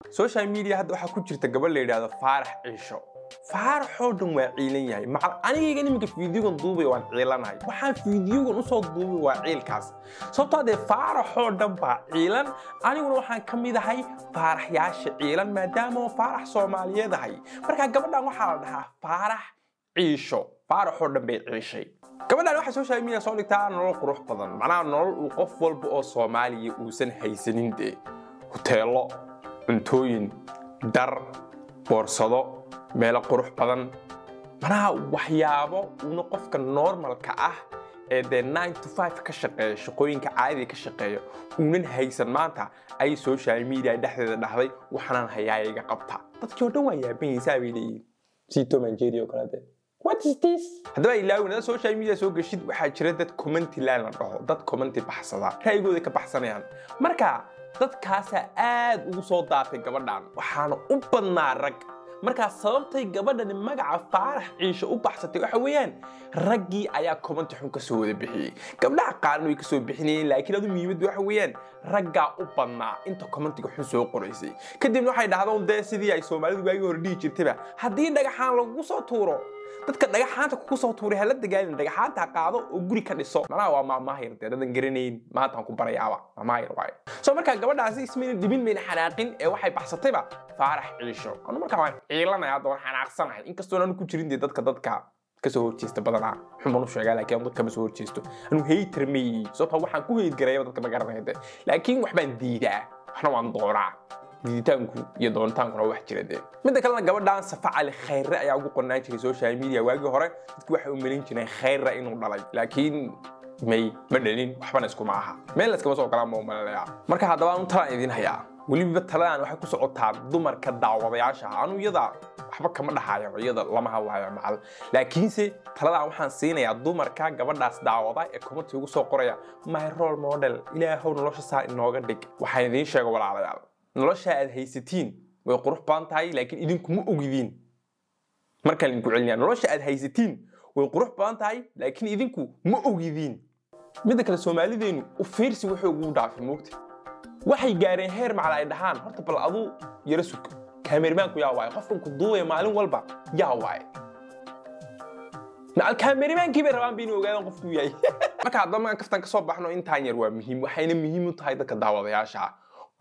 social media hadda waxa ku jirta gabadh la yiraahdo Faarax Ciisho faaraxoo dhan waa ciilan yahay macal aniga nimanka fiidiyogan duubay waan ciilanahay waxaan fiidiyogan u soo duubay waa ciilkaas sababtoo ah faaraxoo dhan baa ciilan aniguna waxaan ka mid ahay faaraxyaasha ciilan maadaama faarax Soomaaliyeed ahay marka gabadhan waxa la dhahaa Faarax Ciisho faaraxoo dhan bay ciishay gabadhan waxa social media soo dhigtaa nolol qurux badan macnaha nolol uu qof walba oo Soomaaliya uusan haysanin hoteelo cuntooyin dar boorsado meel qurux badan manaha waxyaabo uu qofka normalka ah ee 9 to 5 ka shaqeeyo shaqooyinka caadiga ka shaqeeyo uunan haysan maanta ay social media dhexdeeda dhaxday waxaan hayaayiga qabta dadkii oo dhan waa yaabeen saabiilay Sito Manjerio kale what is this hadaba ilaawina social media soo gashid waxa jira dad comment laan la dhaho dad comment baxsada raygooda ka baxsanayaan marka dadkaas aad ugu soo daatay gabadhan waxaana u badnaa rag marka sababtay gabadhan magaca Faarax Ciisho u baxsatay waxa weeyaan ragii ayaa comment xun ka soo wada bixiyay gabdhaha qaarna way ka soo bixinayeen laakiin adu muhiimadu waxa weeyaan ragga u badnaa inta commentiga xun soo qoraysay kadibna waxay dhahdaan sidii ay Soomaalidu waagi hore dhigi jirtayba hadii dhagaxaan lagu soo tuuro dadka dhagaxaanta ku soo tuuray hal dagaalin dhagaxaanta qaado oo guri ka dhiso mana waa maahir dadan garaneyn maanta ku barayaaba maahir waay soo marka gabadhaasi ismeen dibin meel xanaaqin ee waxay baxsatayba Faarax Ciisho anu marka waan ciilanay hadda waan xanaaqsanahay inkastoo aan ku jirin dadka ka soo horjeesta badana xubnu sheegay laakiin dadka ma soo horjeesto anu hater me soo taa waxaan ku heyd gareeyo dadka ma garanayda laakiin wax baan diidaa waxna waan dooraa diidaanku iyo doontaanku wax jirade mid kale gabadhan Safacal Khayre ayaa ugu qornaan jiray social media waagi hore dadku waxa u meelin jireen Khayre inuu dhalay laakiin may madalin waxba isku ma aha meel la iska soo kala moomalaya marka hadaba aan tala idin hayaa waliba talaan waxa ku socotaa dumarka daawadayaasha anu iyada waxba kama dhaxayo iyada lama hadlayo macal laakiin se talada waxaan siinayaa dumarka gabadhaas daawada ee comment ugu soo qoraya my role model ilaahow nolosha saa inooga dhig waxaan idin sheego walaalayaal nolosha aad haysatiin way qurux badan tahay laakiin idinku ma ogidin marka idinku cilnaa nolosha aad haysatiin way qurux badan tahay laakiin idinku ma ogidin mid kale Soomaalideenu u fiirsi wuxuu ugu dhaafay moogta waxay gaareen heer macal ay dhahaan horta bal adu yara sug cameramanku yaa waay qofkan ku duubay maalin walba yaa waay macal cameramanki bay rabaan inuu ogaadaan qofku yahay marka hadda ma kaftan ka soo baxno intaan yar waa muhiim waxayna muhiim u tahay dadka daawadayaasha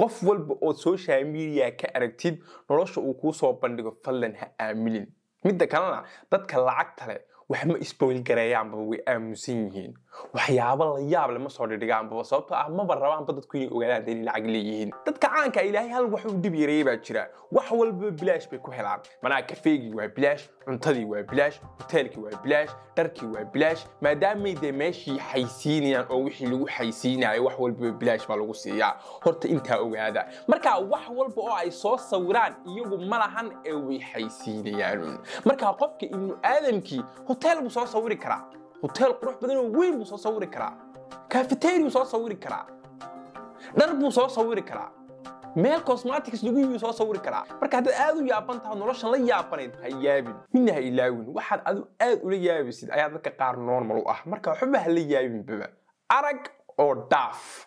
qof walba oo social media ka aragtid nolosha uu ku soo bandhigo fallan ha aamilin midda kalena dadka lacagta leh wax ma spoil gareeyaan way aamusan yihiin waxyaabo la yaab leh ma soo dhigayaan sababtoo ah ma rabaan dadku inay ogaadaan in lacag leeyihiin dadka caanka ilaahay hal wax uu dib yareeyay baa jira wax walba bilaash bay ku helaan mana kafeegi waa bilaash cuntadii waa bilaash hoteelkii waa bilaash dharkii waa bilaash maadaama ay meeshii xaysiinayaan oo wixii lagu xaysiinayo wax walba bilaash baa lagu siiyaa horta inta ogaada marka wax walba oo ay soo sawiraan iyagu ma lahan ee way xaysiinayaan marka qofka inuu aadamkii hotel buu soo sawiri karaa hotel qurux badan oo weyn buu soo sawiri karaa cafeteria soo sawiri karaa dhar buu soo sawiri karaa meel cosmetics lagu iibiyo soo sawiri karaa marka hadda aad u yaabantahay nolosha la yaabanayd ha yaabin minna ilaawin waxaad aad u la yaabisid ayaa dadka qaar normal u ah marka waxba ha la yaabin baba arag oo daaf